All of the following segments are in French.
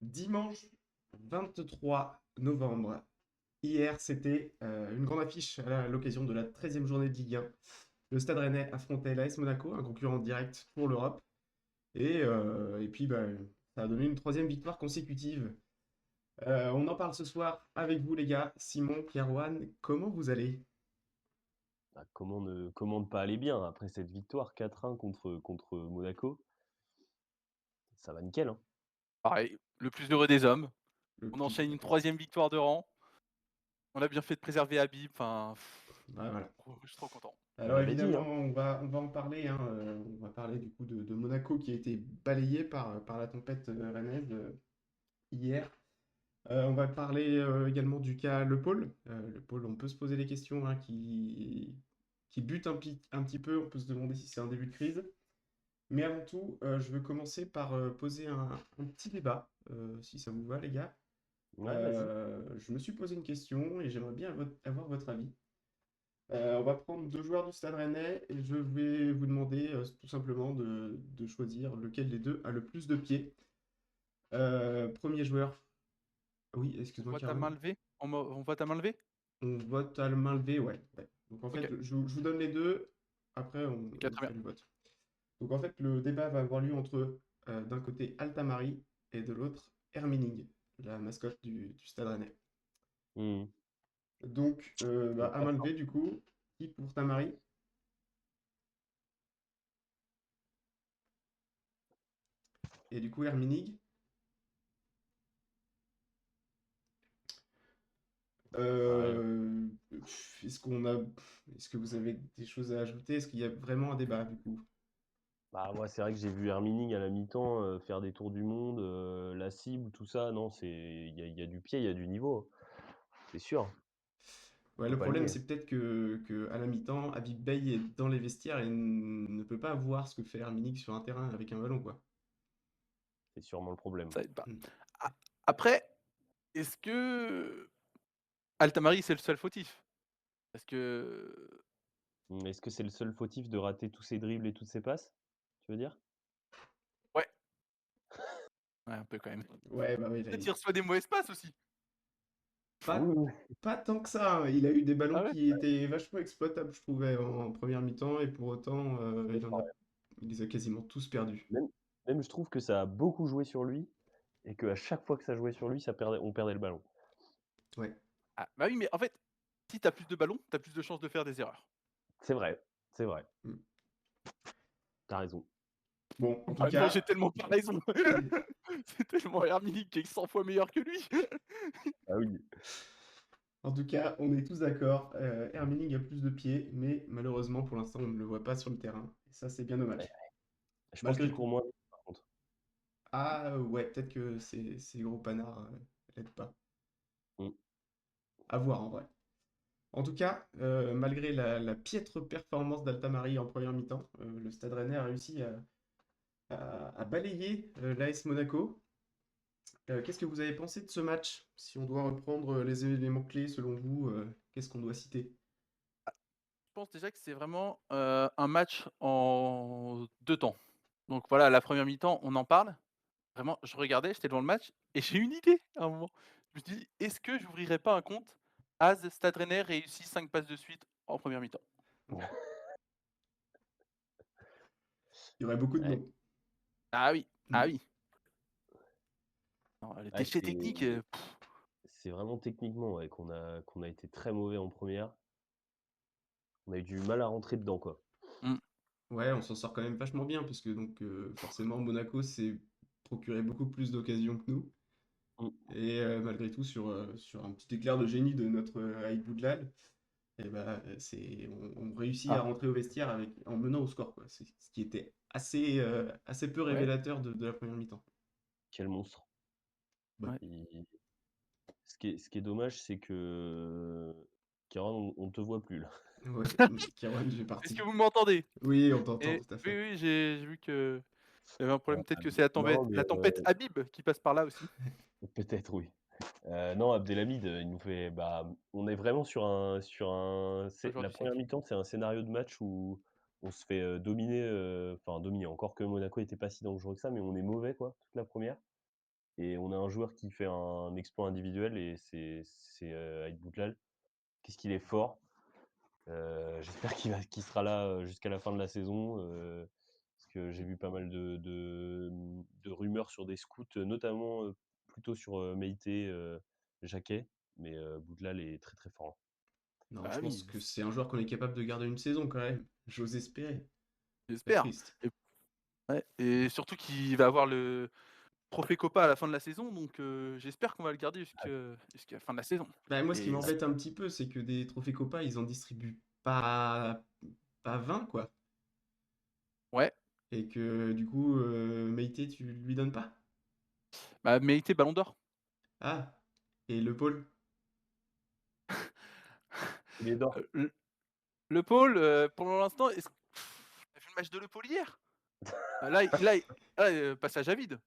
Dimanche 23 novembre. Hier, c'était une grande affiche à l'occasion de la 13e journée de Ligue 1. Le Stade Rennais affrontait l'AS Monaco, un concurrent direct pour l'Europe. Et puis, ça a donné une troisième victoire consécutive. On en parle ce soir avec vous, les gars. Simon, Pierre-Juan, comment vous allez? Bah, comment ne pas aller bien après cette victoire 4-1 contre Monaco? Ça va nickel, hein. Pareil, le plus heureux des hommes. Le On plus... enchaîne une troisième victoire de rang. On a bien fait de préserver Habib, enfin, Ouais, voilà. je suis trop content. On Alors l'avait dit, évidemment, hein. on va en parler, hein, on va parler du coup de Monaco qui a été balayé par la tempête rennaise hier. On va parler également du cas Le Paul. Le Paul, on peut se poser des questions hein, qui butent un petit peu. On peut se demander si c'est un début de crise. Mais avant tout, je veux commencer par poser un petit débat, si ça vous va, les gars. Ouais, vas-y. Je me suis posé une question et j'aimerais bien avoir votre avis. On va prendre deux joueurs du Stade Rennais et je vais vous demander tout simplement de choisir lequel des deux a le plus de pieds. Premier joueur. Oui, On excuse-moi, voit ta Caron. main levée? On voit ta main levée? On vote à la main levée, ouais. Ouais. Donc en fait, OK, je vous donne les deux, après OK, on très fait bien. le vote. Donc en fait, le débat va avoir lieu entre d'un côté Altamari et de l'autre Hermining, la mascotte du Stade Rennais. Mmh. Donc Il est à très main fort. levée, du coup, qui pour Tamari? Et du coup Herminig. Ouais. Euh, est-ce qu'on a, est-ce que vous avez des choses à ajouter? Est-ce qu'il y a vraiment un débat du coup? Bah, moi, c'est vrai que j'ai vu Hermining à la mi-temps faire des tours du monde, la cible, tout ça. Non, il y a du pied, il y a du niveau, hein. C'est sûr. Ouais, On peut le pas le problème, nier. c'est peut-être que à la mi-temps, Habib Beye est dans les vestiaires et ne peut pas voir ce que fait Herminig sur un terrain avec un ballon, quoi. C'est sûrement le problème. Ça aide pas. Mm. A Après, est-ce que Altamari, c'est le seul fautif? Parce que Est-ce que c'est le seul fautif de rater tous ses dribbles et toutes ses passes? Tu veux dire? ouais, ouais, un peu quand même. Ouais, bah oui, Peut-être il reçoit des mauvaises passes aussi. pas, Oui, oui. pas tant que ça, hein. Il a eu des ballons Ah ouais? qui étaient vachement exploitables, je trouvais, en première mi-temps, et pour autant, Des fois, ouais. il les a quasiment tous perdus. Même je trouve que ça a beaucoup joué sur lui et qu'à chaque fois que ça jouait sur lui, on perdait le ballon. Ouais. Ah, bah oui, mais en fait, si tu as plus de ballons, tu as plus de chances de faire des erreurs. C'est vrai, c'est vrai. Mm. T'as raison. Bon, en tout Bah non, cas, j'ai tellement pas raison. C'est tellement Hermini qui est 100 fois meilleur que lui. Ah oui. on est tous d'accord. Herminig a plus de pieds, mais malheureusement, pour l'instant, on ne le voit pas sur le terrain. Et ça, c'est bien Ouais. dommage. Je pense qu'il Malgré court tout. moins vite, par contre. Ah ouais, peut-être que ces gros panards l'aident pas. Mm. À voir en vrai. En tout cas, malgré la piètre performance d'Altamari en première mi-temps, le Stade Rennais a réussi à balayer l'AS Monaco. Qu'est-ce que vous avez pensé de ce match? Si on doit reprendre les éléments clés selon vous, qu'est-ce qu'on doit citer? Je pense déjà que c'est vraiment, un match en 2 temps. Donc voilà, la première mi-temps, on en parle. Vraiment, je regardais, j'étais devant le match et j'ai eu une idée à un moment. Je me suis dit: «Est-ce que j'ouvrirais pas un compte as Stade Rennais réussit 5 passes de suite en première mi-temps?» Il y aurait beaucoup de Ouais. noms. Ah oui, ah Mm. oui. Non, le Ouais, déchet technique, c'est vraiment techniquement ouais, qu'on a été très mauvais en première. On a eu du mal à rentrer dedans, quoi. mmh, Ouais, on s'en sort quand même vachement bien, parce que donc forcément Monaco s'est procuré beaucoup plus d'occasions que nous. Mm. Et malgré tout, sur un petit éclair de génie de notre Aït Boudlal, et bah, on réussit à Ah, rentrer au vestiaire en menant au score, quoi. C'est ce qui était assez peu ouais, révélateur de la première mi-temps. quel monstre. Ouais. ouais. Il- ce qui est dommage, c'est que Kéron, on te voit plus là. Ouais, Kerouan, j'ai Est-ce parti. que vous m'entendez? Oui, on t'entend Et tout à oui, fait. oui, j'ai vu qu'il y avait un Euh, problème. Peut-être que c'est la non, tempête mais la tempête Habib qui passe par là aussi. peut-être oui. Non, Abdelhamid, il nous fait. Bah, on est vraiment Le joueur la du première siècle. mi-temps, c'est un scénario de match où on se fait dominer. Enfin, dominer. Encore que Monaco était pas si dangereux que ça, mais on est mauvais, quoi, toute la première. et on a un joueur qui fait un exploit individuel et c'est Aït Boutlal. Qu'est-ce qu'il est fort. J'espère qu'il sera là jusqu'à la fin de la saison. Parce que j'ai vu pas mal de rumeurs sur des scouts, notamment plutôt sur Meïté, Jacquet. Mais Boutlal est très très fort. Non, Bah je pense oui, que c'est un joueur qu'on est capable de garder une saison quand même. J'ose espérer. Pas j'espère. triste. Et, ouais, et surtout qu'il va avoir le trophée Copa à la fin de la saison, donc j'espère qu'on va le garder jusqu'à la fin de la saison. Bah, moi, ce qui Et m'embête un petit peu, c'est que des trophées Copa, ils en distribuent pas 20, quoi. ouais, Et que du coup, Meïté, tu lui donnes pas? bah mérité Ballon d'Or. Ah, et le pôle? Il est d'or. Le Paul, pour l'instant, t'as vu le match de Le Paul hier? Passage à vide,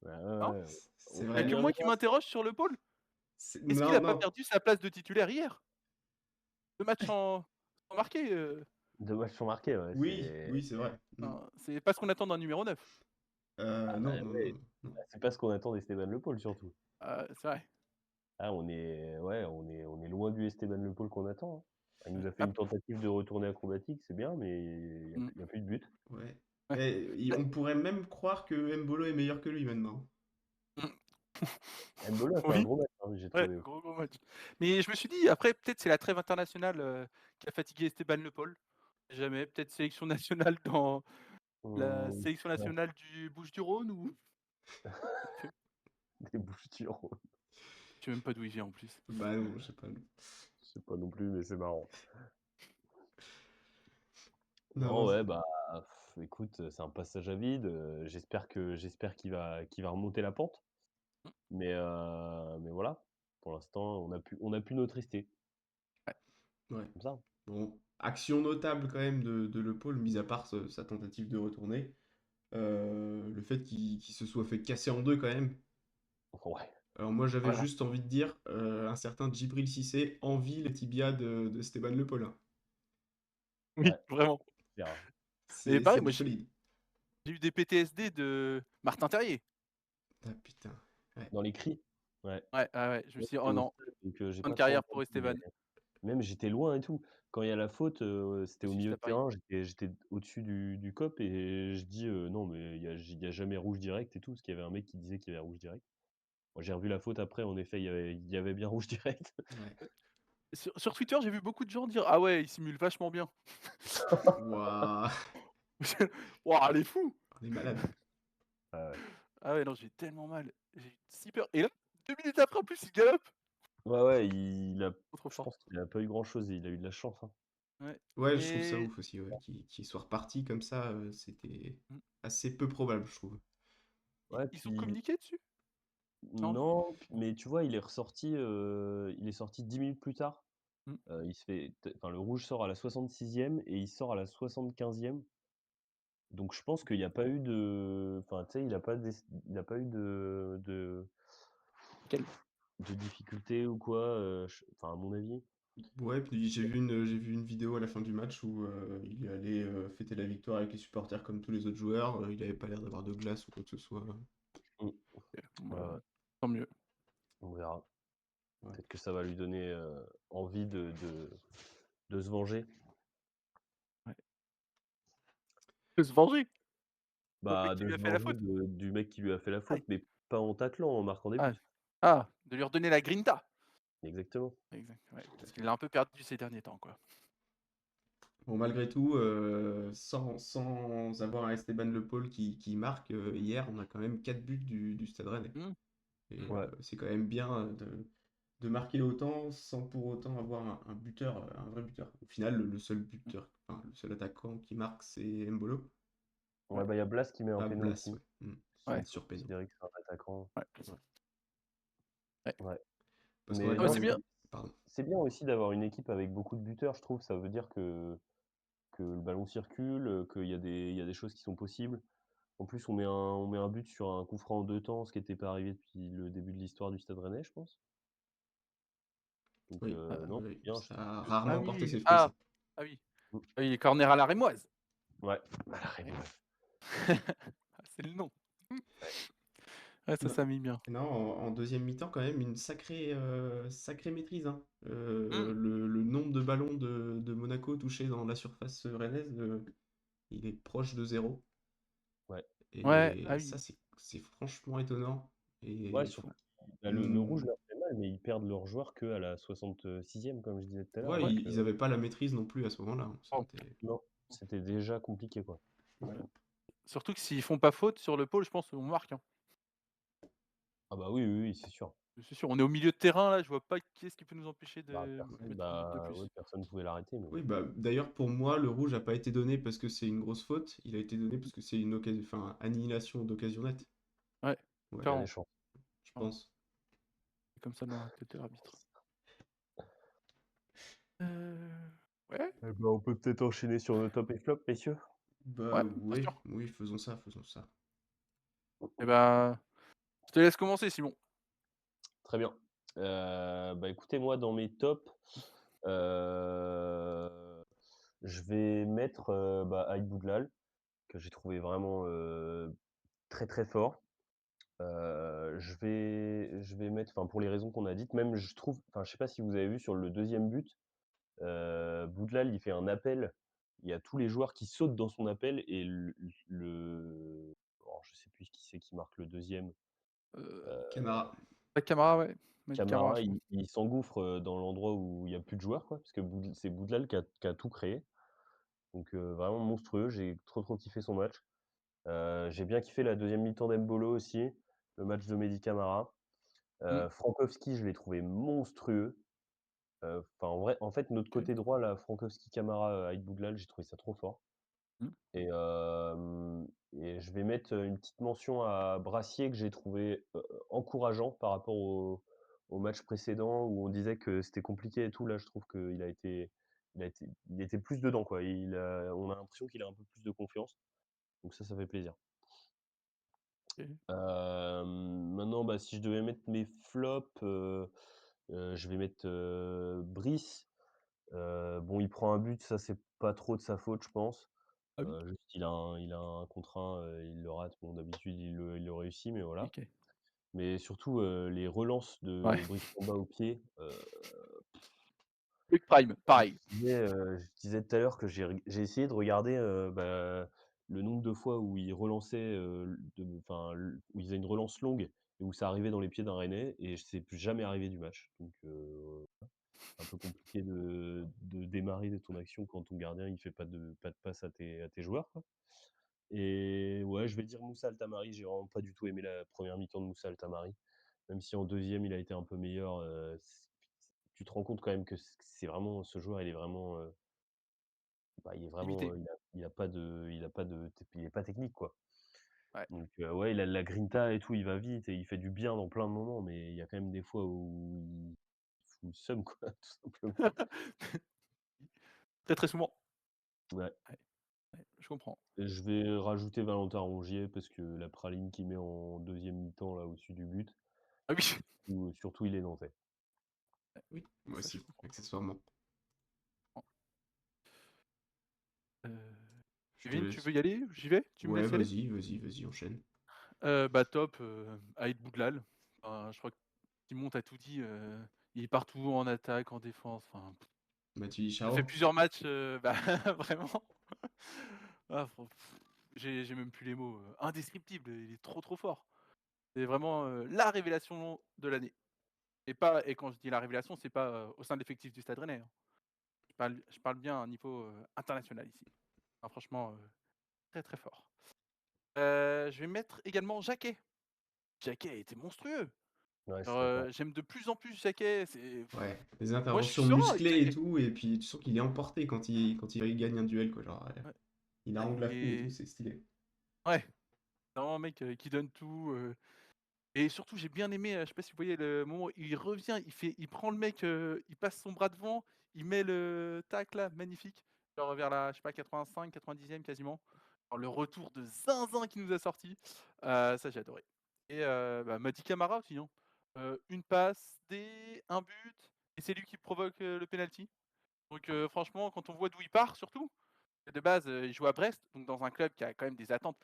Ouais, hein? ouais, C'est Il y a on vrai. que y moi qui reviendra. m'interroge sur Le Paul. Est-ce qu'il Non, a pas non. perdu sa place de titulaire hier? 2 matchs sans marquer, 2 matchs sont marqués, ouais. Oui, oui, c'est vrai. enfin, c'est pas ce qu'on attend d'un numéro 9. Non, non, Ouais, non, non. c'est pas ce qu'on attend d'Esteban Le Paul surtout. C'est vrai. Ah, on est loin du Esteban Le Paul qu'on attend, hein. Il nous a fait Ap une tentative de retourner acrobatique, c'est bien, mais il mmh, y a plus de but. Ouais. ouais. On pourrait même croire que Mbolo est meilleur que lui maintenant. Mmh. Embolo a fait un Oui, gros match, hein, j'ai ouais, trouvé. gros match. Mais je me suis dit après peut-être c'est la trêve internationale, qui a fatigué Esteban Le Paul. Jamais, peut-être sélection nationale dans la Mmh, sélection ouais, nationale du Bouches-du-Rhône ou des Bouches-du-Rhône. je sais même pas d'où il vient en plus. Bah non, je sais pas. Je sais pas non plus, mais c'est marrant. Non, Non, ouais, bah, écoute, c'est un passage à vide. J'espère qu'il va remonter la pente. Mais voilà, pour l'instant, on a pu notre resté. Ouais. ouais. Comme ça. Bon, action notable quand même de Le Paul, mis à part sa tentative de retourner. Le fait qu'il se soit fait casser en deux quand même. Ouais. Alors moi j'avais Voilà. juste envie de dire, un certain Djibril Cissé envie les tibias de Esteban Le Paul, hein. Oui, Ouais, vraiment. c'est clair. Mais C'est pareil, moi du solide. j'ai eu des PTSD de Martin Terrier. Ah putain. Ouais. Dans les cris. Ouais. Ouais, ouais, ouais, je me Moi, suis dit: j'étais «Oh au non, stade, donc j'ai fin de pas trop carrière pour entendu, mais Esteban». même j'étais loin et tout. Quand il y a la faute, c'était au Aussi, milieu j'étais à de Paris. terrain, j'étais au-dessus du COP et je dis: «Non, mais il y a jamais rouge direct et tout», parce qu'il y avait un mec qui disait qu'il y avait rouge direct. Moi, j'ai revu la faute après, en effet, il y avait bien rouge direct. Ouais. Sur Twitter, j'ai vu beaucoup de gens dire: «Ah ouais, il simule vachement bien». Waouh! Waouh, elle est fou! On est malade. Ah ouais. Ah ouais, non, j'ai tellement mal. J'ai eu si peur et là, 2 minutes après, en plus, il galope! Ouais, ouais, Trop je fort. pense qu'il a pas eu grand-chose et il a eu de la chance, hein. Ouais Ouais, je trouve ça et ouf aussi, ouais, qu'il soit reparti comme ça, c'était mmh, assez peu probable, je trouve. Ouais, ils ont puis communiqué dessus? Non? non, mais tu vois, il est sorti 10 minutes plus tard. Mmh, Il se fait enfin, le rouge sort à la 66e et il sort à la 75e. Donc je pense qu'il y a pas eu enfin, tu sais, il a pas eu quel de difficultés ou quoi, enfin, à mon avis. Ouais, puis j'ai vu une vidéo à la fin du match où il allait fêter la victoire avec les supporters comme tous les autres joueurs. Il avait pas l'air d'avoir de glace ou quoi que ce soit. Mmh. OK, bon Ouais, bah, ouais, tant mieux. on verra. Ouais. Peut-être que ça va lui donner, envie de se venger. Ouais. De se venger! Le mec Bah, qui de lui a se fait la venger faute? du mec qui lui a fait la Ah, faute, mais pas en taclant, en marquant des ah, buts. de lui redonner la grinta! Exactement. Exact, ouais, parce qu'il l'a un peu perdu ces derniers temps, quoi. Bon, malgré tout, sans avoir un Esteban Le Paul qui marque, hier, on a quand même 4 buts du Stade Rennais. Mmh, Et mmh. Ouais. c'est quand même bien de marquer autant sans pour autant avoir un buteur, un vrai buteur. Au final, le seul buteur, enfin, le seul attaquant qui marque, c'est Mbolo. Ouais, Ouais, bah, il y a Blas qui met un Ah, péno Blas, aussi, ouais. Qui ouais, est sur péno. considéré que c'est un attaquant. ouais, Ouais. ouais. Ouais. Parce Mais Non mais non, qu'honnêtement, c'est mais bien. pardon. c'est bien aussi d'avoir une équipe avec beaucoup de buteurs, je trouve. Ça veut dire que le ballon circule, qu'il y a des choses qui sont possibles. En plus, on met un but sur un coup franc en 2 temps, ce qui n'était pas arrivé depuis le début de l'histoire du Stade Rennais, je pense. Donc Oui, non, c'est oui, bien, je ça trouve a que Ah rarement porté oui, ses fruits, ça. ah! Ah oui. mmh, Ah oui, les corners à la rémoise. ouais, à la Ouais. Rémoise. Ah, c'est le nom. Ouais. Ouais, ça mis bien. Non, en deuxième mi-temps, quand même, une sacrée maîtrise, hein. Mmh. Le nombre de ballons de Monaco touchés dans la surface rennaise, il est proche de zéro. Ouais. Ouais, Et ah ça, oui. c'est franchement étonnant. Ouais, Et surtout, bah, le rouge Hmm, leur fait mal, mais ils perdent leur joueur qu'à la 66e, comme je disais tout à l'heure. ouais, Ouais. Donc, ils n'avaient pas la maîtrise non plus à ce moment-là, hein. Oh, non, c'était déjà compliqué, quoi. Ouais. surtout que s'ils font pas faute sur le pôle, je pense qu'on marque, hein. Ah bah oui, oui, oui, c'est sûr. C'est sûr, on est au milieu de terrain là, je vois pas qui est-ce qui peut nous empêcher Bah, de personne, mettre un but de bah, ouais, plus. personne ne pouvait l'arrêter, mais Oui, bah, d'ailleurs, pour moi, le rouge n'a pas été donné parce que c'est une grosse faute. Il a été donné parce que c'est une occasion, enfin, annihilation d'occasion nette. Ouais, Ouais, il y a des clairement, chances. je clairement. pense. C'est comme ça dans la tête de l'arbitre. Ouais, Eh ben, on peut peut-être enchaîner sur nos top et flop, messieurs. Bah ouais, bien oui, sûr. oui, faisons ça, faisons ça. Et ben, je te laisse commencer, Simon. Très bien. Bah écoutez, moi, dans mes tops, euh, je vais mettre bah, Aïd Boudlal, que j'ai trouvé vraiment très très fort. Je vais mettre, enfin pour les raisons qu'on a dites, même je trouve, enfin je sais pas si vous avez vu sur le deuxième but, Boudlal il fait un appel, il y a tous les joueurs qui sautent dans son appel et alors je sais plus qui c'est qui marque le deuxième, Camara. Pas Camara, ouais. Mehdi Camara, Camara, je crois. il s'engouffre dans l'endroit où il y a plus de joueurs quoi, parce que c'est Boudlal qui a tout créé, donc vraiment monstrueux, j'ai trop kiffé son match. J'ai bien kiffé la deuxième mi-temps d'Embolo aussi, le match de Mehdi Camara. Mmh, Frankowski, je l'ai trouvé monstrueux. Enfin, en vrai, en fait, notre OK. côté droit, là, Frankowski, Camara, Aït Boudlal, j'ai trouvé ça trop fort. Mmh, Et, et je vais mettre une petite mention à Brassier que j'ai trouvé encourageant par rapport au match précédent où on disait que c'était compliqué et tout. Là, je trouve il était plus dedans, quoi. On a l'impression qu'il a un peu plus de confiance. Donc ça fait plaisir. OK. Maintenant, bah, si je devais mettre mes flops, je vais mettre Brice. Bon, il prend un but, ça, c'est pas trop de sa faute, je pense. Ah oui? Juste, il a un contre 1, il le rate. Bon, d'habitude, il le réussit, mais voilà. OK. Mais surtout, les relances Ouais. de Brice Samba au pied, Quick Prime, pareil. je disais tout à l'heure que j'ai essayé de regarder, bah, le nombre de fois où il relançait, enfin, où il faisait une relance longue et où ça arrivait dans les pieds d'un Rennais et c'est plus jamais arrivé du match. Donc, un peu compliqué de démarrer ton action quand ton gardien il fait pas de passe à tes joueurs, quoi. Et ouais, je vais dire Moussa Altamari, j'ai vraiment pas du tout aimé la première mi-temps de Moussa Altamari. Même si en deuxième il a été un peu meilleur, tu te rends compte quand même que c'est vraiment ce joueur, il est vraiment, bah, il est vraiment, Limité. il est pas technique, quoi. Ouais. Donc ouais, il a de la grinta et tout, il va vite et il fait du bien dans plein de moments, mais il y a quand même des fois où il fout le seum, quoi, tout simplement. Très, très souvent. Ouais. Ouais, ouais, je comprends. Et je vais rajouter Valentin Rongier parce que la praline qu'il met en deuxième mi-temps là au-dessus du but, Ah oui! surtout il est nantais. Oui, moi Ça, je aussi, comprends. accessoirement. Heu, Je te Kevin, tu laisse. veux y aller? J'y vais? Tu me Ouais, laisses y aller? vas-y, vas-y, vas-y, enchaîne. Bah, top, Aïd Boudlal. Je crois que Simon tu tout dit, il est partout en attaque, en défense, enfin, Mathieu ça fait Licharo. plusieurs matchs, bah, vraiment. Ah fran j'ai même plus les mots, indescriptible, il est trop, trop fort. C'est vraiment, la révélation de l'année et quand je dis la révélation, c'est pas, au sein de l'effectif du Stade Rennais, hein. Je parle bien à un niveau, international ici. Ah franchement, très, très fort. Je vais mettre également Jacquet. Jacquet a été monstrueux. Ouais, je Genre, suis d'accord. j'aime de plus en plus Jacquet, Ouais, des moi je suis interventions serein avec musclées et Jacquet. tout, et puis tu sens qu'il est emporté quand il gagne un duel, quoi. Genre, Ouais, il ouais, arrange il la foule et tout, est c'est stylé. ouais, c'est vraiment un mec, qui donne tout, et surtout j'ai bien aimé, je sais pas si vous voyez le moment où il revient, il prend le mec, il passe son bras devant, il met le tac là, magnifique, genre vers la, je sais pas, 85-90e quasiment. Alors le retour de zinzin qu'il nous a sorti, ça j'ai adoré et bah, Mady Camara aussi, hein. Une passe, un but et c'est lui qui provoque, le penalty. Donc franchement quand on voit d'où il part surtout, de base, il joue à Brest, donc dans un club qui a quand même des attentes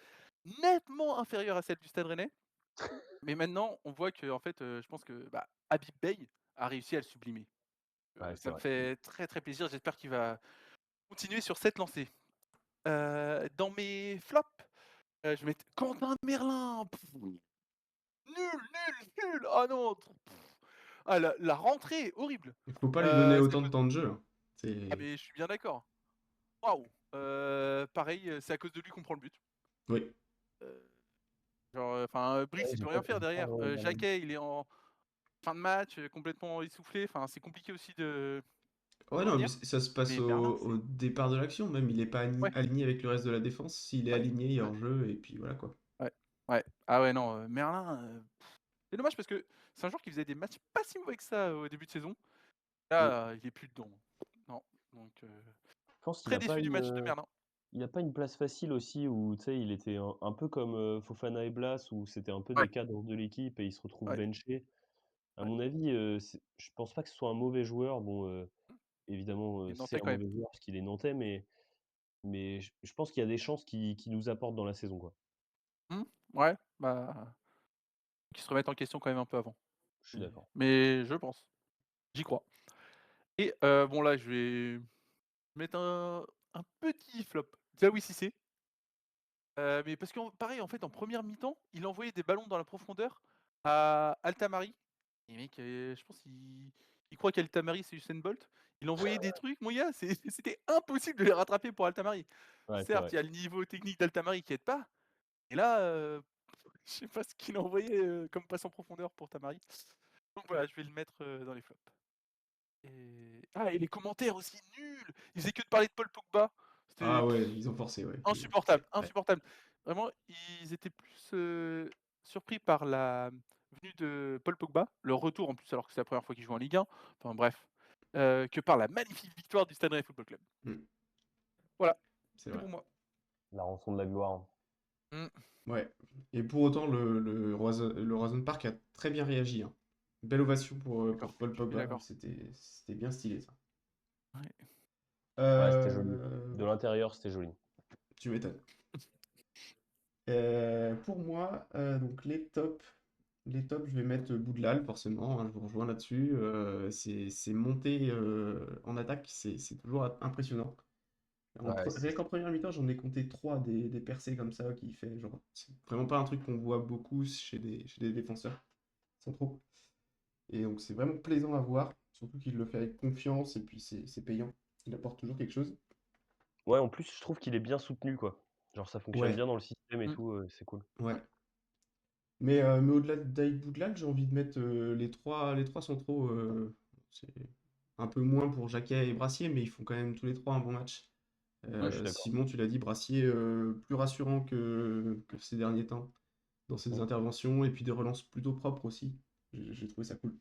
nettement inférieures à celles du Stade Rennais. Mais maintenant, on voit que en fait, je pense que, Habib Beye a réussi à le sublimer. Ouais, c'est Ça me vrai. fait très, très plaisir. J'espère qu'il va continuer sur cette lancée. Dans mes flops, je vais mettre Quentin Merlin. Nul, nul, nul! Ah non! Ah la rentrée, horrible! Il faut pas lui donner C'est à autant de cause temps de jeu, hein. ah C'est mais je suis bien d'accord. Waouh! Pareil, c'est à cause de lui qu'on prend le but. Oui. Heu, genre, enfin, Brice, Ouais, il peut rien faire j'ai pas derrière. vraiment regardé. Jacquet, il est en fin de match, complètement essoufflé. Enfin, c'est compliqué aussi de Ouais, non, mais revenir. ça se passe Mais Merlin, au c'est départ de l'action, même. Il est pas ouais, aligné avec le reste de la défense. S'il est ouais, aligné, il est ouais, hors jeu, et puis voilà quoi. ouais, ouais. Ah ouais, non, Merlin, c'est dommage parce que c'est un joueur qui faisait des matchs pas si mauvais que ça, au début de saison. Mm. Là, il est plus dedans. Non, donc Je pense qu'il très a pas déçu du match de Merlin. il a pas une place facile aussi où, tu sais, il était un peu comme, Fofana et Blas où c'était un peu Ouais, des cadres de l'équipe et il se retrouve ouais, benché. À ouais. mon avis, je pense pas que ce soit un mauvais joueur. Bon, évidemment, Il est c'est nantais un quand même. mauvais joueur parce qu'il est nantais, mais je pense qu'il y a des chances qu'il nous apporte dans la saison, quoi. Mmh, ouais, qu'ils se remettent en question quand même un peu avant. Je suis d'accord. Mais je pense, j'y crois. Et bon là, je vais mettre un petit flop. Diaby Cissé, mais parce que pareil, en fait, en première mi-temps, il envoyait des ballons dans la profondeur à Altamari. Et mec, je pense il croit qu'Altamari, c'est Usain Bolt. Il envoyait des trucs, mon gars, c'était impossible de les rattraper pour Altamari. Ouais, c'est Certes, vrai. il y a le niveau technique d'Altamari qui aide pas, et là, je sais pas ce qu'il a envoyé, comme passe en profondeur pour Tamari. Donc voilà, je vais le mettre, dans les flops. Et les commentaires aussi nuls! Ils faisaient que de parler de Paul Pogba. C'était Ah ouais, ils ont forcé, ouais. insupportable, Ouais. insupportable. Vraiment, ils étaient plus, surpris par la venue de Paul Pogba, le retour en plus alors que c'est la première fois qu'il joue en Ligue 1, enfin bref, que par la magnifique victoire du Stade Rennais Football Club. Mm, Voilà, c'est c'est vrai. pour moi. La rançon de la gloire. Mmh, Ouais. Et pour autant, le Roison Park a très bien réagi, hein. Belle ovation pour d'accord, Paul je suis Pogba. d'accord. C'était bien stylé, ça. Ouais. Ouais, c'était joli. Euh, De l'intérieur, c'était joli. Tu m'étonnes. Pour moi, donc les tops, je vais mettre Boudlal, forcément, hein, je vous rejoins là-dessus. C'est monté en attaque, c'est toujours impressionnant. Ouais, Rien qu'en première mi-temps, j'en ai compté trois des percées comme ça qui fait genre. C'est vraiment pas un truc qu'on voit beaucoup chez des défenseurs centraux. Et donc c'est vraiment plaisant à voir, surtout qu'il le fait avec confiance et puis c'est payant. Il apporte toujours quelque chose. ouais, en plus, je trouve qu'il est bien soutenu, quoi. Genre, ça fonctionne Ouais, bien dans le système et Mmh, tout, c'est cool. ouais. Mais au-delà d'Aïd Boudlal, j'ai envie de mettre les trois centraux. C'est un peu moins pour Jacquet et Brassier, mais ils font quand même tous les trois un bon match. Ouais, je suis d'accord. Simon, tu l'as dit, Brassier plus rassurant que ces derniers temps dans ses Mmh. interventions et puis des relances plutôt propres aussi. J'ai trouvé ça cool.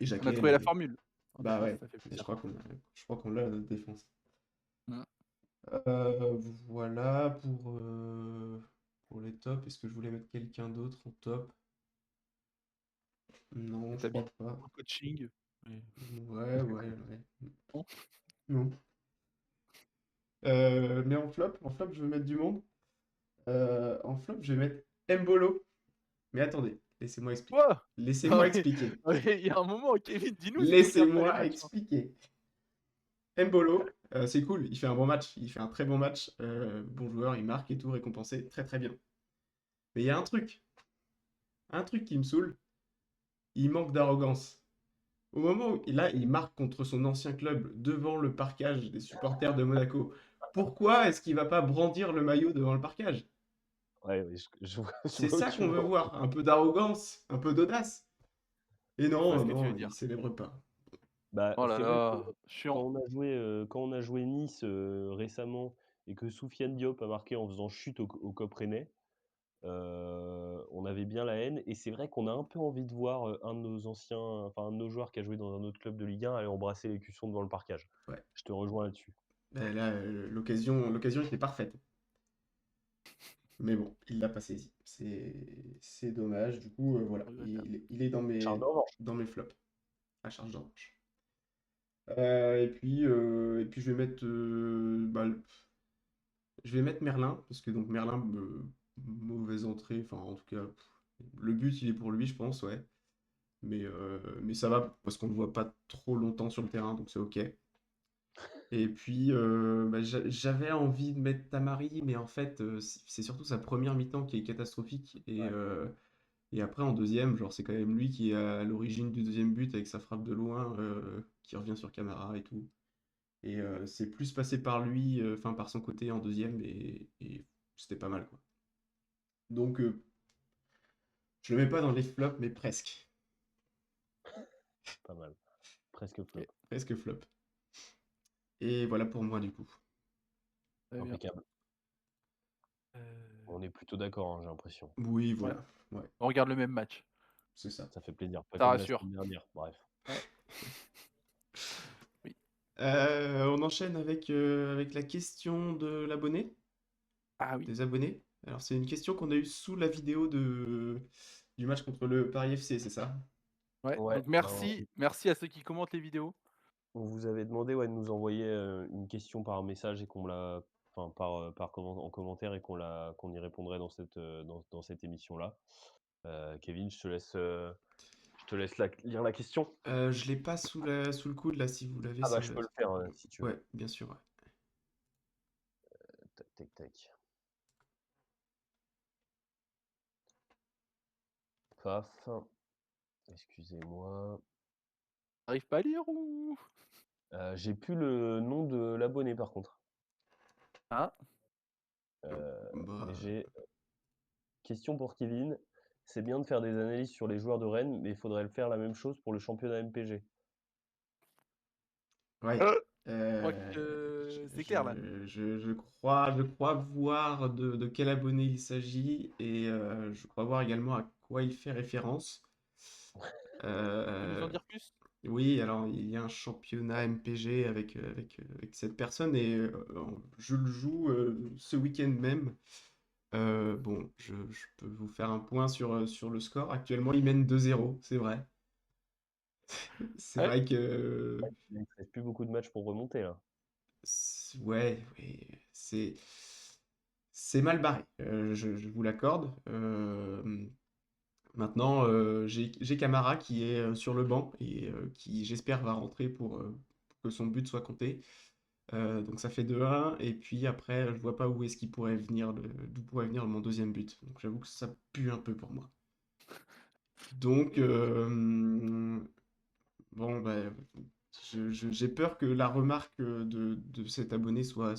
Et on a Jacquet, trouvé la formule. En bah défense, ouais, ça fait et plaisir. je crois qu'on l'a notre défense. Mmh. Euh, voilà pour les tops. Est-ce que je voulais mettre quelqu'un d'autre en top? Non, je crois Établi pas. au coaching, mais Ouais. bon. Non. Mais en flop, je vais mettre du monde. En flop, je vais mettre Mbolo. Mais attendez, laissez-moi expliquer. Quoi? Non Laissez-moi mais expliquer. il y a un moment, Kevin, dis-nous si tu regardes pas les Laissez-moi matchs, hein. expliquer. Mbolo, c'est cool, il fait un bon match, il fait un très bon match. Bon joueur, il marque et tout, récompensé, très très bien. Mais il y a un truc qui me saoule, il manque d'arrogance. Au moment où là, il marque contre son ancien club devant le parquage des supporters de Monaco. Pourquoi est-ce qu'il va pas brandir le maillot devant le parquage? Ouais, ouais, je vois je C'est vois où ça tu qu'on veut veux en voir, un peu d'arrogance, un peu d'audace. Et Je vois non, ce que tu veux non, il dire. célèbre pas. Bah, Oh là c'est vrai que là, chiant. quand on a joué Nice, récemment et que Soufiane Diop a marqué en faisant chute au COP rennais, on avait bien la haine et c'est vrai qu'on a un peu envie de voir, un de nos anciens enfin, un de nos joueurs qui a joué dans un autre club de Ligue 1 aller embrasser l'écusson devant le parquage. Ouais. Je te rejoins là-dessus. Ben là, l'occasion était parfaite. Mais bon, il l'a pas saisi. C'est dommage. Du coup, voilà, Regrettable. il est Charles de revanche. dans mes flops, à charge d'en revanche. Et puis je vais mettre, je vais mettre Merlin, parce que donc Merlin, mauvaise entrée, enfin en tout cas, Le but, il est pour lui, je pense, ouais. Mais ça va parce qu'on ne le voit pas trop longtemps sur le terrain, donc c'est ok. Et puis, bah, j'avais envie de mettre Tamari, mais en fait, c'est surtout sa première mi-temps qui est catastrophique. Et après, en deuxième, genre, c'est quand même lui qui est à l'origine du deuxième but avec sa frappe de loin, qui revient sur Camara et tout. Et c'est plus passé par lui, enfin par son côté en deuxième, et c'était pas mal, quoi. Donc, je le mets pas dans les flops, mais presque. Pas mal. Presque Ok, flop. Presque flop. Et voilà pour moi, du coup. très bien. Impeccable. Euh, On est plutôt d'accord, hein, j'ai l'impression. Oui, ouais, voilà. Ouais, on regarde le même match. c'est ça. Ça fait plaisir. Pas Ça comme la rassure. semaine dernière. Bref. Ouais. Oui. On enchaîne avec la question de l'abonné, Ah oui. des abonnés. Alors, c'est une question qu'on a eue sous la vidéo du match contre le Paris FC, c'est ça? Ouais. Ouais, Donc merci à ceux qui commentent les vidéos. on vous avait demandé de nous envoyer une question par message et qu'on la, enfin en commentaire et qu'on y répondrait dans cette émission-là. Kevin, je te laisse lire la question. Je l'ai pas sous le coude, là, si vous l'avez, Ah bah ça... je peux le faire si tu veux. Ouais, bien sûr, ouais. Tac, tac, tac. Paf. Excusez-moi. T'arrives pas à lire ou? J'ai plus le nom de l'abonné par contre. Ah, Mais Bah, j'ai question pour Kevin. C'est bien de faire des analyses sur les joueurs de Rennes, mais il faudrait le faire la même chose pour le championnat MPG. ouais. je crois Euh, que je, c'est clair là. je crois voir de quel abonné il s'agit, et je crois voir également à quoi il fait référence. Tu peux nous Euh, en dire plus? oui, alors il y a un championnat MPG avec cette personne, et je le joue ce week-end même. Bon, je peux vous faire un point sur le score. Actuellement, il mène 2-0, c'est vrai. C'est Ouais. vrai que Il ne reste plus beaucoup de matchs pour remonter là. ouais, oui, c'est mal barré, je vous l'accorde. Maintenant, j'ai Camara qui est sur le banc et qui, j'espère, va rentrer pour que son but soit compté. Donc ça fait 2-1, et puis après, je vois pas où est-ce qu'il pourrait venir, d'où pourrait venir mon deuxième but. Donc j'avoue que ça pue un peu pour moi. Donc, bon, bah, j'ai peur que la remarque de cet abonné soit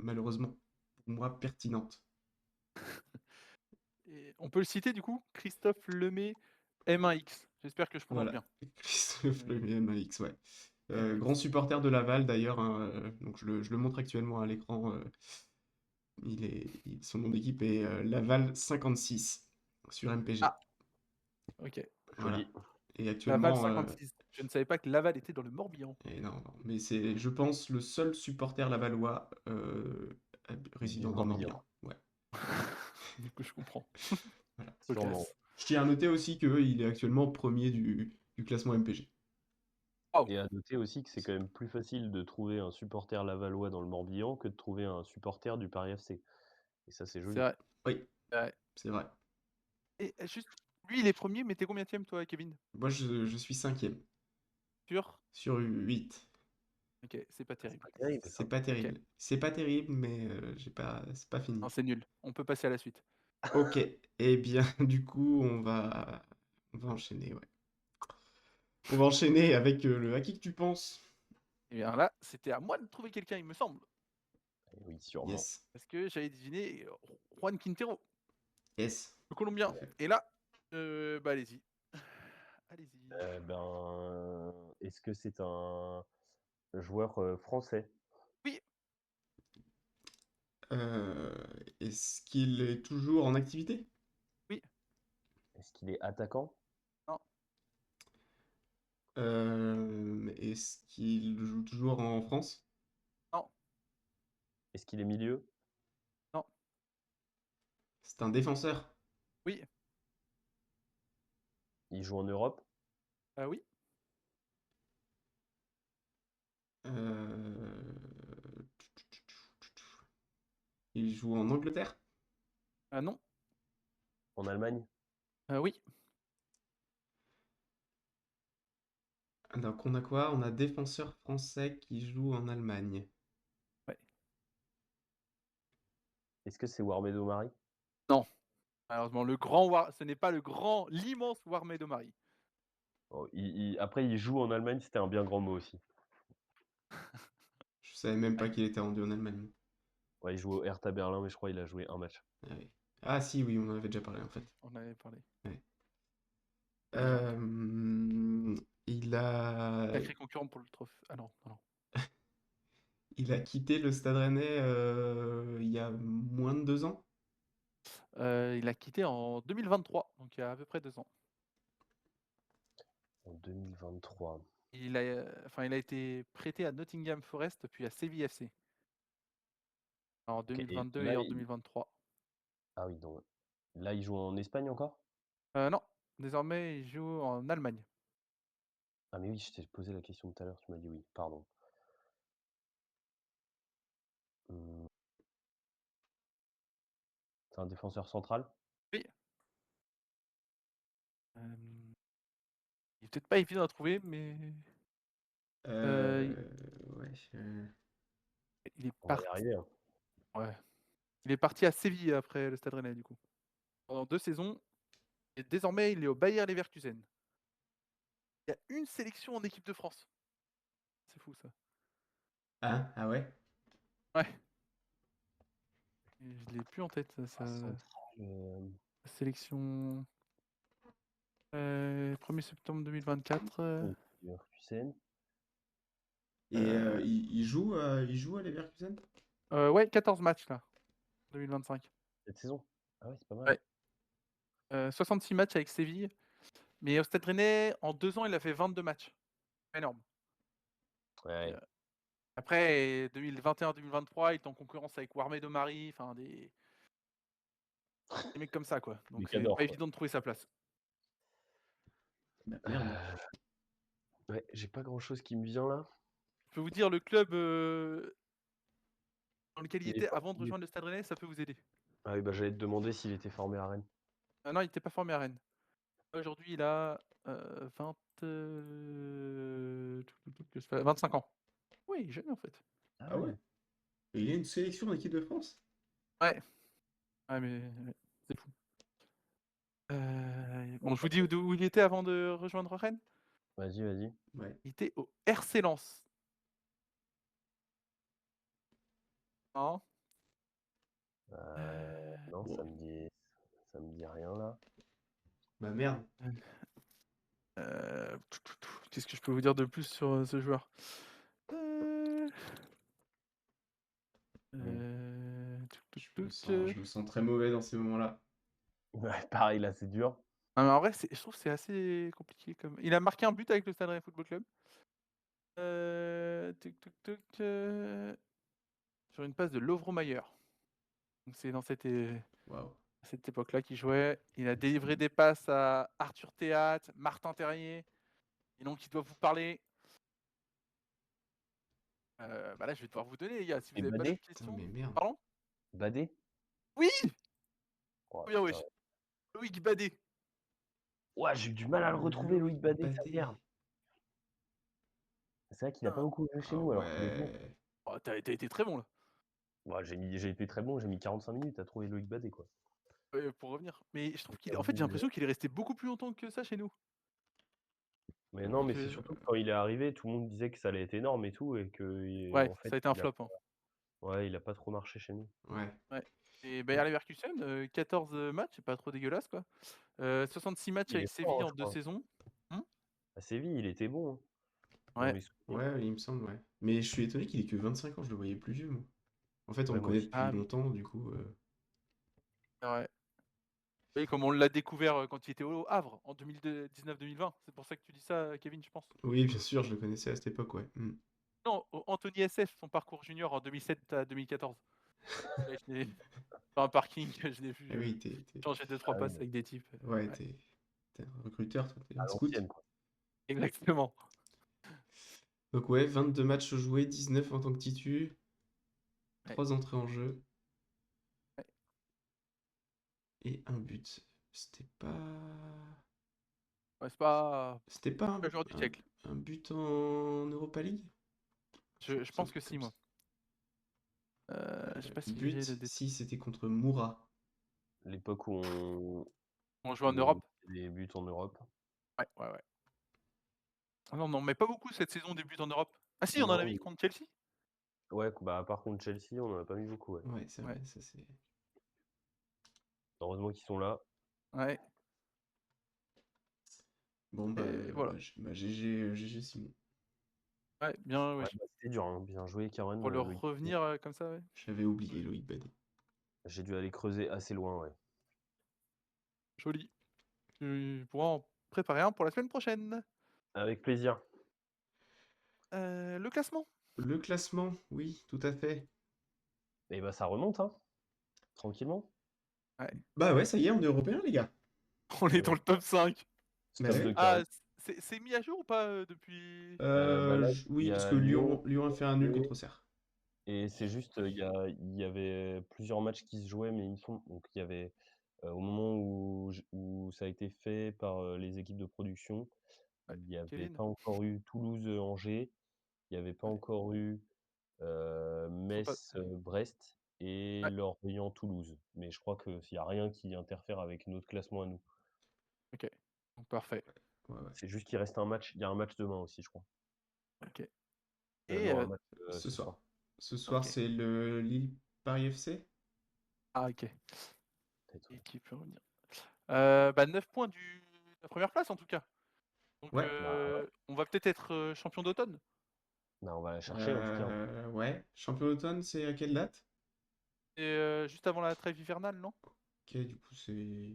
malheureusement pour moi pertinente. Et on peut le citer du coup? Christophe Lemay, M1X. J'espère que je prononce Voilà, bien. Christophe Ouais, Le MAX, ouais. Grand M1X. supporter de Laval d'ailleurs, hein, donc je le montre actuellement à l'écran. Son nom d'équipe est Laval 56 sur MPG. Ah, ok. Voilà. Joli. Et Laval actuellement, 56. Je ne savais pas que Laval était dans le Morbihan. et non, non, mais c'est, je pense, le seul supporter lavallois Du résident dans le Morbihan. Morbihan. Ouais, Du coup, je comprends. voilà. Sûrement. Cocasse. Je tiens à noter aussi qu'il est actuellement premier du classement MPG. Waouh, Et à noter aussi que c'est quand même plus facile de trouver un supporter lavallois dans le Morbihan que de trouver un supporter du Paris FC. Et ça, c'est c'est joli. vrai. Oui, C'est vrai. c'est vrai. Et juste, lui, il est premier, mais t'es combienième, toi, Kevin? Moi, je suis cinquième Sûr? sur 8. Ok, c'est pas C'est terrible. pas terrible C'est ça. pas Ok, terrible. C'est pas terrible, mais c'est pas fini. non, c'est nul. On peut passer à la suite. Ok, eh bien, du coup, on va enchaîner, ouais. On va enchaîner avec le à qui que tu penses. Et bien là, c'était à moi de trouver quelqu'un, il me semble. Eh oui, sûrement. Yes, Parce que j'avais deviné Juan Quintero, yes, le tout Colombien. à fait. Et là, bah allez-y. Allez-y. Est-ce que c'est un joueur français? Oui, Euh, Est-ce qu'il est toujours en activité? oui, Est-ce qu'il est attaquant? non, Est-ce qu'il joue toujours en France? non, Est-ce qu'il est milieu? non, C'est un défenseur. oui, Il joue en Europe? oui, Euh, il joue en Angleterre? non, En Allemagne? Oui. Donc on a quoi? On a défenseur français qui joue en Allemagne. Ouais. Est-ce que c'est Warmed Omari? Non. Malheureusement, ce n'est pas l'immense Warmed Omari. Oh, après, il joue en Allemagne, c'était un bien grand mot aussi. Je savais même pas qu'il était rendu en Allemagne. Ouais, il joue au Hertha Berlin, mais je crois qu'il a joué un match. Ah, oui. Ah si, oui, on en avait déjà parlé en fait. On en avait parlé. Ouais. Légende. Il a... Sacré concurrent pour le trophée. Ah non, non, non. il a quitté le Stade Rennais il y a moins de 2 ans. Il a quitté en 2023, donc il y a à peu près 2 ans. En 2023. Il a été prêté à Nottingham Forest puis à Séville FC en Ok, et 2022 là, et en 2023. ah oui, donc là, il joue en Espagne encore? Non, désormais il joue en Allemagne. Ah mais oui, je t'ai posé la question tout à l'heure, tu m'as dit oui, pardon. Hmm, c'est un défenseur central? Oui. Il est peut-être pas évident à trouver, mais Ouais. il est On va y parti. arriver, hein. Ouais. Il est parti à Séville après le Stade Rennais du coup. Pendant 2 saisons. Et désormais il est au Bayer Leverkusen. Il y a une sélection en équipe de France. C'est fou ça. Ah, ah ouais? Ouais. Et je l'ai plus en tête Ah, sa central, sélection. 1er septembre 2024. Leverkusen. Et il joue à Leverkusen? Ouais, 14 matchs là, 2025. Cette saison? Ah ouais, c'est pas mal. Ouais. 66 matchs avec Séville. Mais au Stade Rennais, en 2 ans, il a fait 22 matchs. Énorme. Ouais, Et, ouais. après, 2021-2023, il est en concurrence avec Warmed Omari, enfin des mecs comme ça, quoi. Des Donc c'est cadors, pas quoi. évident de trouver sa place. Bah, merde. Ouais, j'ai pas grand-chose qui me vient là. Je peux vous dire le club dans lequel il Il est était pas avant de rejoindre le Stade Rennais, ça peut vous aider. Ah oui, bah, j'allais te demander s'il était formé à Rennes. Ah non, il n'était pas formé à Rennes. Aujourd'hui, il a 25 ans. Oui, il est jeune en fait. Ah Ah ouais? ouais. Et il y a une sélection en équipe de France? Ouais. Ouais, mais ouais, c'est fou. Bon, je vous dis où il était avant de rejoindre Rennes. Vas-y, vas-y. Ouais. Il était au RC Lens. Hein. Non, Bon. ça me dit rien là. Bah merde. Qu'est-ce que je peux vous dire de plus sur ce joueur? Je me sens très mauvais dans ces moments-là. Ouais, pareil, là, c'est dur. Ah, mais en vrai, je trouve que c'est assez compliqué. Il a marqué un but avec le Stade Rennais Football Club. Sur une passe de Lovro Mayer. Donc c'est dans Waouh. cette époque-là qu'il jouait. Il a délivré des passes à Arthur Théâtre, Martin Terrier. Et donc, il doit vous parler. Bah là, je vais devoir vous donner, les gars, si vous Et n'avez pas Badé? d'autres Putain, questions. mais merde. Pardon? Badé? Oui! Oh, Bien, putain. wesh. Loïc Badé. Ouais, j'ai eu du mal à le retrouver, Loïc Badé, ça Badé. merde. C'est vrai qu'il a pas Putain. beaucoup joué chez Ah nous alors qu'il est bon. ouais. Oh, t'as été très bon là. Ouais, j'ai été très bon, j'ai mis 45 minutes à trouver Loïc Badé, quoi. Pour revenir. Mais je trouve Comme en fait, j'ai disait- l'impression qu'il est resté beaucoup plus longtemps que ça chez nous. Mais non, mais c'est Que... surtout que quand il est arrivé, tout le monde disait que ça allait être énorme et tout, et que Ouais, en fait, ça a été un flop. Hein. ouais, il a pas trop marché chez nous. Ouais. Ouais. Et Bayer Leverkusen, 14 matchs, c'est pas trop dégueulasse quoi. 66 matchs Il avec est fort, Séville hein, en je 2 crois. saisons. Hmm. À Séville, il était bon, hein, dans Ouais. mes souvenirs. Ouais, il me semble, ouais. Mais je suis étonné qu'il ait que 25 ans, je le voyais plus vieux, moi. En fait, on Ouais, le moi connaît aussi. depuis Ah, longtemps, du coup. ouais. Oui, comme on l'a découvert quand il était au Havre en 2019-2020. C'est pour ça que tu dis ça, Kevin, je pense. Oui, bien sûr, je le connaissais à cette époque, ouais. Non, Anthony SF, son parcours junior en 2007 à 2014. Ouais, je l'ai dans un parking, je l'ai vu Ah oui, t'es... changer 2-3 Ah oui, passes avec des types. Ouais, Ouais, t'es un recruteur, toi, t'es à un scout. l'ancienne, quoi. exactement. Donc ouais, 22 matchs joués, 19 en tant que titu, Ouais, 3 entrées en jeu ouais. et un but. C'était pas... Ouais, c'est pas C'était pas le joueur du siècle. un but en Europa League? Je C'est un pense que truc si, comme moi. ça. Je sais pas si j'ai But, le détail. si, c'était contre Moura. L'époque On joue en où on Europe? mettait des buts en Europe. Ouais, ouais, ouais. Ah non, on en met pas beaucoup cette saison des buts en Europe. Ah si, on en a mis Non, contre Chelsea? ouais, bah, par contre Chelsea, on en a pas mis beaucoup, ouais. Ouais, c'est vrai, Ouais, ça c'est. Heureusement qu'ils sont là. ouais, Bon, et voilà. GG Simon. Ouais, bien, Ouais, oui. bah, c'était dur, hein. Bien joué, Karen, Pour leur Loïc. revenir comme ça, ouais. J'avais oublié Loïc Badet. J'ai dû aller creuser assez loin, ouais. Joli. Tu pourras en préparer un pour la semaine prochaine. Avec plaisir. Le classement? Le classement, oui, tout à fait. Et bah ça remonte, hein, tranquillement. Ouais. Bah ouais, ça y est, on est européen, les gars. On est dans le top 5. Bah Stop ouais. de Ah, Karen. c'est mis à jour ou pas depuis... Bah là, il Oui, y parce a que Lyon a fait un nul joué, contre Auxerre. et c'est juste, il y avait plusieurs matchs qui se jouaient, mais il me semble, donc il y avait, au moment où ça a été fait par les équipes de production, Ouais, il n'y avait Kevin? pas encore eu Toulouse-Angers, il n'y avait pas Ouais. encore eu Faut pas... Metz-Brest et Ouais, Lorient-Toulouse. Mais je crois qu'il n'y a rien qui interfère avec notre classement à nous. ok. Donc parfait. Ouais, ouais. C'est juste qu'il reste un match. Il y a un match demain aussi, je crois. Ok. Et... Non, un match Ce ce soir. soir. Ce soir, ok. c'est le Lille Paris FC. Ah, ok. Peut-être, Et ouais. qui peut revenir. 9 points de la première place en tout cas. Donc Ouais. Bah, on va peut-être être champion d'automne. bah, on va la chercher en tout cas. Ouais. Champion d'automne, c'est à quelle date? Et juste avant la trêve hivernale, non? Ok, du coup, c'est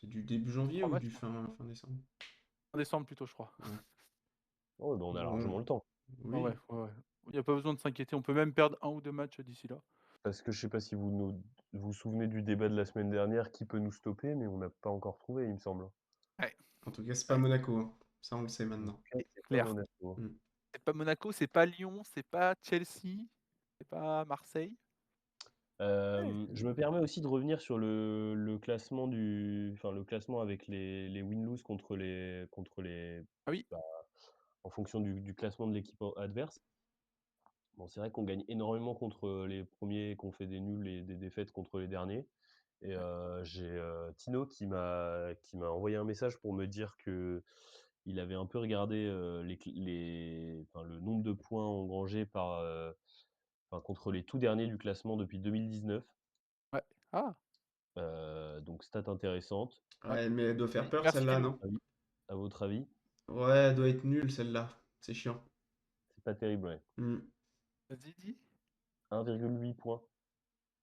du début Juste janvier 3 ou matchs, du quoi. fin décembre? En décembre plutôt, je crois. Ouais. Oh, bah, on a Bon, largement le temps. Ah ouais, oui. ouais, ouais. Il n'y a pas besoin de s'inquiéter, on peut même perdre 1 ou 2 matchs d'ici là. Parce que je sais pas si vous souvenez du débat de la semaine dernière, qui peut nous stopper, mais on n'a pas encore trouvé, il me semble. Ouais, En tout cas, c'est pas ouais, Monaco, hein. Ça, on le sait En tout maintenant. cas, c'est c'est pas clair. Monaco. Mm. C'est pas Monaco, c'est pas Lyon, c'est pas Chelsea, c'est pas Marseille. Ouais. Je me permets aussi de revenir sur le classement le classement avec les win-lose contre les Ah oui, bah, en fonction du classement de l'équipe adverse. Bon, c'est vrai qu'on gagne énormément contre les premiers, qu'on fait des nuls et des défaites contre les derniers. Et ouais, j'ai Tino qui m'a envoyé un message pour me dire que il avait un peu regardé le nombre de points engrangés contre les tout derniers du classement depuis 2019. ouais. Ah, Donc stat intéressante. ouais. Ouais, mais elle doit faire peur, Merci celle-là, Tino. non? À votre avis, Ouais, elle doit être nulle, celle-là. C'est chiant. c'est pas terrible, ouais. Mm. Vas-y, dis. 1,8 points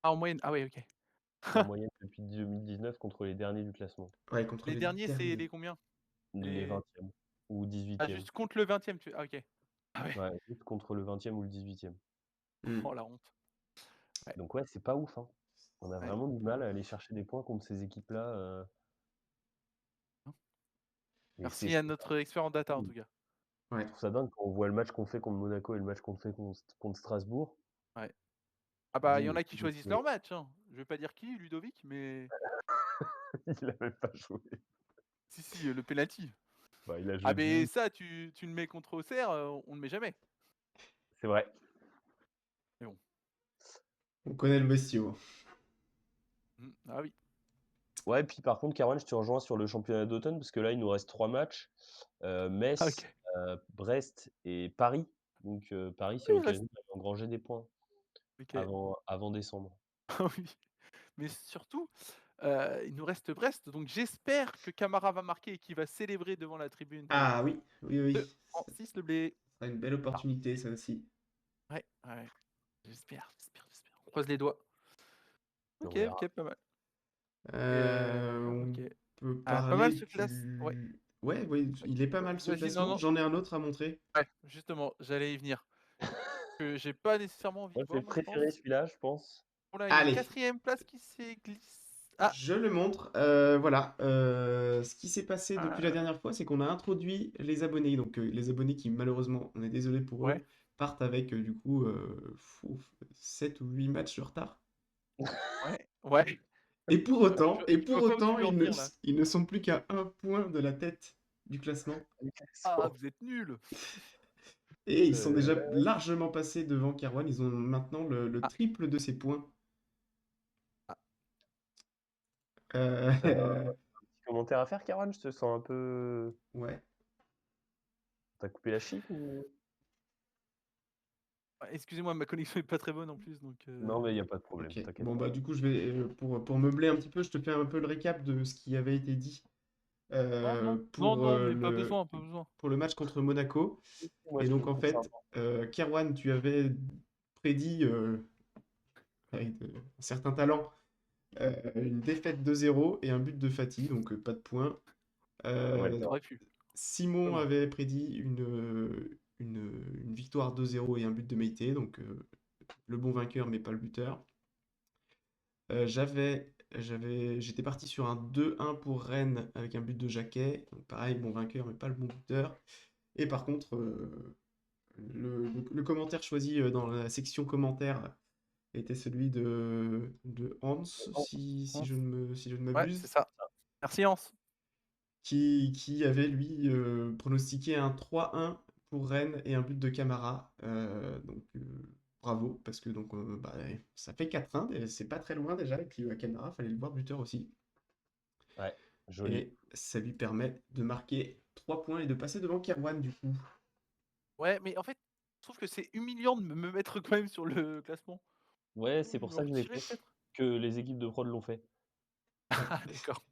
Ah, en moyenne, ah ouais, ok. en moyenne depuis 2019 contre les derniers du classement. Ouais, contre Les les derniers, c'est derniers. les combien? Les Les... 20e ou Ah, 18e. juste contre le 20e, tu... Ah, ok. Ah ouais. Ouais, juste contre le 20e ou le 18e. Mm. Oh, la honte. Ouais, Donc ouais, c'est pas ouf, hein. On a ouais. vraiment du mal à aller chercher des points contre ces équipes-là. Et Merci à notre expert en data, en tout cas. je Ouais. trouve ça dingue quand on voit le match qu'on fait contre Monaco et le match qu'on fait contre Strasbourg. Ouais. Ah On se bah, dit, il y en mais a qui choisissent leur match, hein. Je vais pas dire qui, Ludovic, mais... il a même pas joué. Si, le penalty. Bah, il a Ah joué 10 mais minutes, ça, tu le mets contre Auxerre, on le met jamais. c'est vrai. Mais bon. On connaît le bestiau. Ah oui. Ouais, puis par contre, Caron, je te rejoins sur le championnat d'automne parce que là, il nous reste 3 matchs. Ah, Metz, ok. Brest et Paris. Donc Paris, c'est Oui, il reste... l'occasion d'aller engranger des points Ok. avant décembre. Ah oui. Mais surtout, il nous reste Brest, donc j'espère que Camara va marquer et qu'il va célébrer devant la tribune Ah oui, oui, oui. de Francis Leblé. Ça sera une belle opportunité, ça aussi. Ouais, ouais. J'espère. On croise les doigts. On Ok, verra. ok, pas mal. On Ok. peut Ah, pas mal parler ce classe. Ouais. du... Ouais, ouais, il est pas mal ce Vas-y, non, classement. non. J'en ai un autre à montrer. Ouais, justement, j'allais y venir. Que j'ai pas nécessairement envie Moi, de je vais voir, moi, je préférer pense. celui-là, je pense. Oh là, une Allez, 4e place qui s'est glissée. Ah, je le montre. Voilà. Ce qui s'est passé depuis la dernière fois, c'est qu'on a introduit les abonnés. Donc, les abonnés qui, malheureusement, on est désolé pour ouais, eux, partent avec, du coup, 7 ou 8 matchs de retard. ouais, ouais. Et pour autant, Je vois pas où tu veux en venir là. ils ne sont plus qu'à un point de la tête du classement. Ah, vous êtes nuls. Et ils sont déjà Euh, largement passés devant Kerwan. Ils ont maintenant le Ah, triple de ses points. ah. T'avais un Euh, petit commentaire à faire, Caron? Je te sens un peu. ouais. T'as coupé la chic ou. Excusez-moi, ma connexion est pas très bonne en plus, donc. Non, mais il n'y a pas de problème, Ok. t'inquiète Bon, pas. bah, du coup, je vais, pour meubler un petit peu, je te fais un peu le récap de ce qui avait été dit Non, non, non, pour, non, mais pas besoin, pas besoin. pour le match contre Monaco. Moi, Et je donc, trouve en ça fait, sympa. Kerwan, tu avais prédit, avec un certain talent, une défaite 2-0 et un but de Fati, donc pas de points. Ouais, Euh, T'aurais pu. Simon avait prédit une victoire 2-0 et un but de Meïté, donc le bon vainqueur, mais pas le buteur. J'étais parti sur un 2-1 pour Rennes avec un but de Jacquet, donc pareil, bon vainqueur, mais pas le bon buteur. Et par contre, le commentaire choisi dans la section commentaires était celui de Hans, Hans. si je ne Ouais, c'est m'abuse, ça. Merci, Hans. qui avait lui pronostiqué un 3-1 pour Rennes et un but de Camara. Donc bravo, parce que donc, bah, ça fait 4-1, et c'est pas très loin déjà, et puis Camara, fallait le voir buteur aussi. ouais, joli. Et ça lui permet de marquer 3 points et de passer devant Kerwan du coup. Ouais, mais en fait, je trouve que c'est humiliant de me mettre quand même sur le classement. Ouais, Vous c'est pouvez pour me ça que je l'ai retirer fait. peut-être? Que les équipes de prod l'ont fait. Ouais. Ah, d'accord.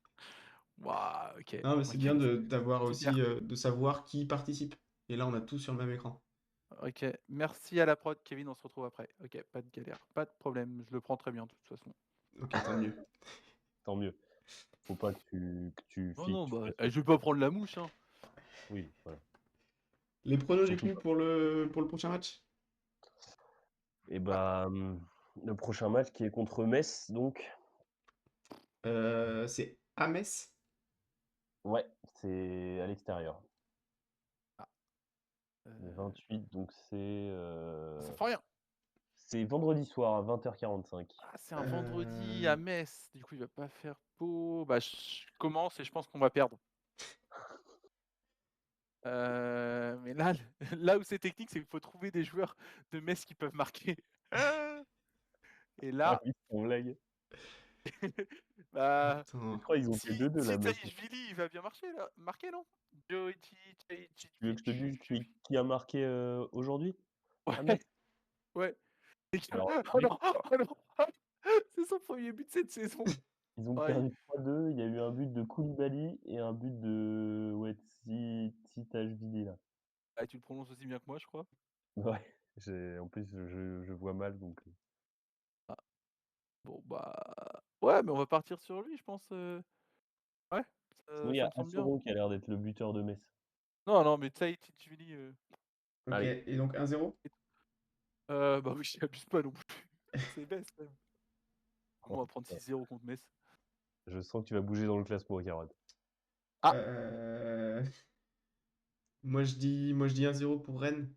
Waouh, ok. Non, mais c'est Ok, bien d'avoir aussi, super. de savoir qui participe. Et là, on a tout sur le même écran. Ok, merci à la prod, Kevin, on se retrouve après. Ok, pas de galère, pas de problème, je le prends très bien de toute façon. Ok, tant mieux. Tant mieux. Faut pas que tu Non, fiques non, toute bah, la je sauce. vais pas prendre la mouche, hein. Oui, voilà. Les pronos du Surtout coup pas. pour le prochain match? Et Ah, bah, le prochain match qui est contre Metz, donc. C'est à Metz. Ouais, c'est à l'extérieur. ah, Le euh, 28, donc ça fait rien. c'est vendredi soir à 20h45. Ah, c'est un vendredi Euh, à Metz, du coup il va pas faire beau. Bah, je commence et je pense qu'on va perdre. Mais là, là où c'est technique, c'est qu'il faut trouver des joueurs de Metz qui peuvent marquer. Et Ah là, oui, c'est une blague. bah, Je Attends. crois qu'ils ont fait si, 2-2 si la Metz. Tahishvili, il va bien marcher, là. Marquer, non? Djoriti, Tu veux que je te dise qui a marqué aujourd'hui à Ouais, Metz? ouais. Alors, Oh non, oh non, c'est son premier but cette saison. ils ont Aïe. perdu 3-2. Il y a eu un but de Koulibaly et un but de Titashvili là. Ah, tu le prononces aussi bien que moi, je crois. Ouais, en plus je vois mal donc. Ah, bon, bah. Ouais, mais on va partir sur lui, je pense. Ouais, Sinon, il y ça a me semble bien. Assoro qui a l'air d'être le buteur de Metz. Non, non, mais Tahishvili. Ok, Allez, et donc 1-0? Bah oui, j'abuse pas non plus. C'est Metz, quand même. On va prendre 6-0 contre Metz. je sens que tu vas bouger dans le classement, Carotte. Ah, Euh, moi je dis 1-0 pour Rennes.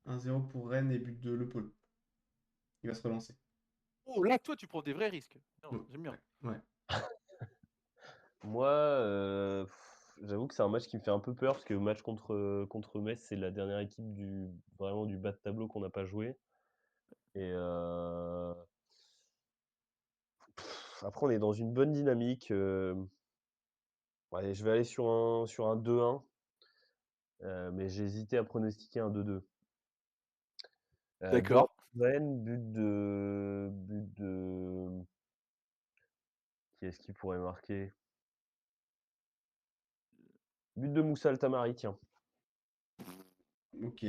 1-0 pour Rennes et but de Le Paul. Il va se relancer. oh, là, toi, tu prends des vrais risques. Non, Non, j'aime bien. ouais. Moi, j'avoue que c'est un match qui me fait un peu peur parce que le match contre Metz, c'est la dernière équipe vraiment du bas de tableau qu'on n'a pas joué. Et après, on est dans une bonne dynamique. Ouais, je vais aller sur un 2-1, mais j'ai hésité à pronostiquer un 2-2. 2-1 D'accord. pour Rennes, but de. Qui est-ce qui pourrait marquer? But de Moussa Altamari, tiens. Ok. Ok.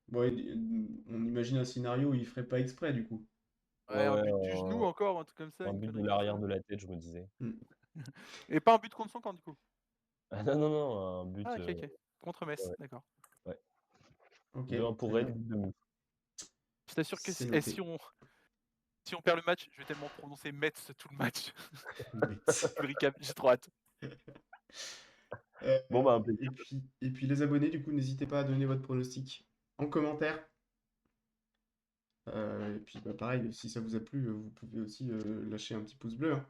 Bon, on imagine un scénario où il ferait pas exprès du coup. Ouais, Ouais, un ouais, but du genou encore, un truc comme ça, un une but de connerie comme l'arrière ça. de la tête, je me disais. Hmm. Et pas un but contre son camp, du coup. Ah non, non, non, un but. Ah, ok, ok. Contre Metz, Ouais, d'accord. ouais. Ok, 2-1 pour très Rennes, bien. but de Moussa. Je t'assure que C'est si noté. on perd le match, je vais tellement prononcer Metz tout le match. Bête. Tout le recap, j'ai trop hâte. Bon, bah, impeccable. Et puis les abonnés, du coup, n'hésitez pas à donner votre pronostic en commentaire. Et puis bah, pareil, si ça vous a plu, vous pouvez aussi lâcher un petit pouce bleu, hein.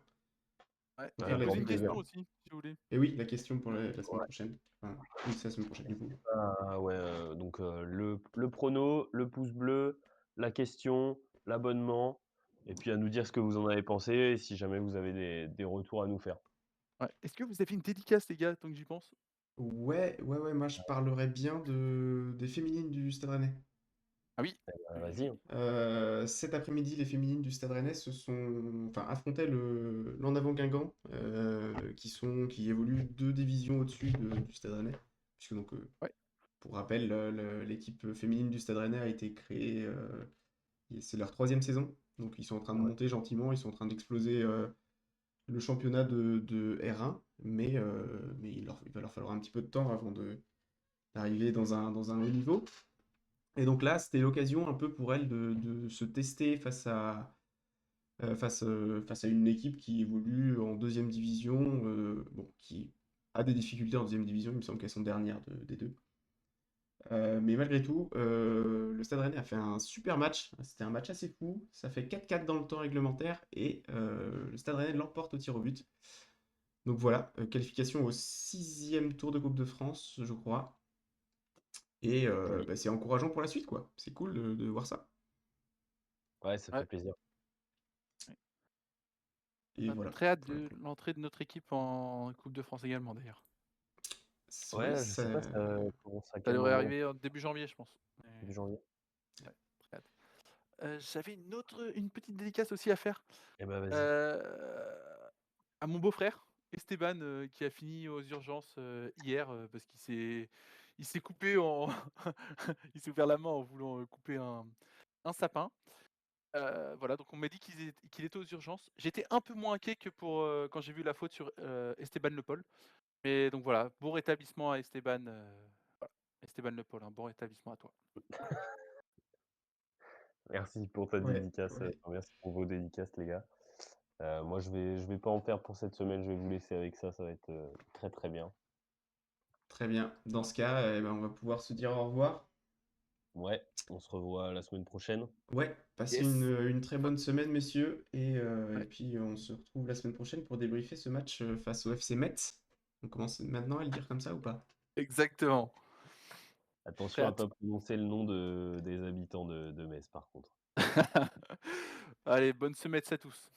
Ouais. On va Et faire poser les une Bordeaux question Vert. aussi, si vous voulez. Et oui, la question pour la semaine Ouais. prochaine. Enfin, oui, c'est la semaine prochaine, du coup. Ah ouais, donc le prono, le pouce bleu, la question, l'abonnement, et puis à nous dire ce que vous en avez pensé, et si jamais vous avez des retours à nous faire. Ouais. Est-ce que vous avez une dédicace, les gars, tant que j'y pense? Ouais, moi je parlerais bien des féminines du Stade Rennais. Ah oui. Vas-y, hein. Cet après-midi, les féminines du Stade Rennais affrontaient l'En-Avant Guingamp, qui évolue 2 divisions au-dessus du Stade Rennais. Puisque donc, Ouais. pour rappel, l'équipe féminine du Stade Rennais a été créée, c'est leur 3e saison. Donc ils sont en train de Ouais. monter gentiment, ils sont en train d'exploser le championnat de R1, mais il va leur falloir un petit peu de temps avant d'arriver dans un haut niveau. Et donc là, c'était l'occasion un peu pour elle de se tester face à une équipe qui évolue en 2e division, bon, qui a des difficultés en 2e division, il me semble qu'elles sont dernières des deux. Mais malgré tout, le Stade Rennais a fait un super match. C'était un match assez fou. Ça fait 4-4 dans le temps réglementaire et le Stade Rennais l'emporte au tir au but. Donc voilà, qualification au 6e tour de Coupe de France, je crois. Et Joli. bah, c'est encourageant pour la suite, quoi. C'est cool de voir ça. Ouais, ça Ouais. fait plaisir. Et On a voilà. très hâte Voilà de l'entrée de notre équipe en Coupe de France également, d'ailleurs. Ouais, Ouais, je sais pas, ça commence à Ça quel devrait moment? arriver en début janvier, je pense. Début Mais janvier? ouais, très hâte. J'avais une petite dédicace aussi à faire, Eh ben vas-y. heu, à mon beau-frère, Esteban, qui a fini aux urgences, hier, parce qu'il s'est coupé en il s'est ouvert la main en voulant, couper un sapin. Voilà, donc on m'a dit qu'il était aux urgences. J'étais un peu moins inquiet que quand j'ai vu la faute sur, Esteban Le Paul. Mais donc voilà, bon rétablissement à Esteban, voilà. Esteban Le Paul, un bon rétablissement à toi. Merci pour ta ouais, dédicace, ouais. merci pour vos dédicaces, les gars. Moi, je vais pas en faire pour cette semaine, je vais vous laisser avec ça va être très très bien. Très bien. Dans ce cas, eh ben, on va pouvoir se dire au revoir. Ouais, on se revoit la semaine prochaine. Ouais, passez Yes! une très bonne semaine, messieurs. Et Ouais, puis, on se retrouve la semaine prochaine pour débriefer ce match face au FC Metz. On commence maintenant à le dire comme ça ou pas? exactement. Très Attention à hâte. pas prononcer le nom des habitants de Metz, par contre. Allez, bonne semaine à tous.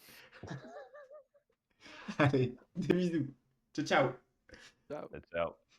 Allez, des bisous. Ciao, ciao. Ciao. Ciao.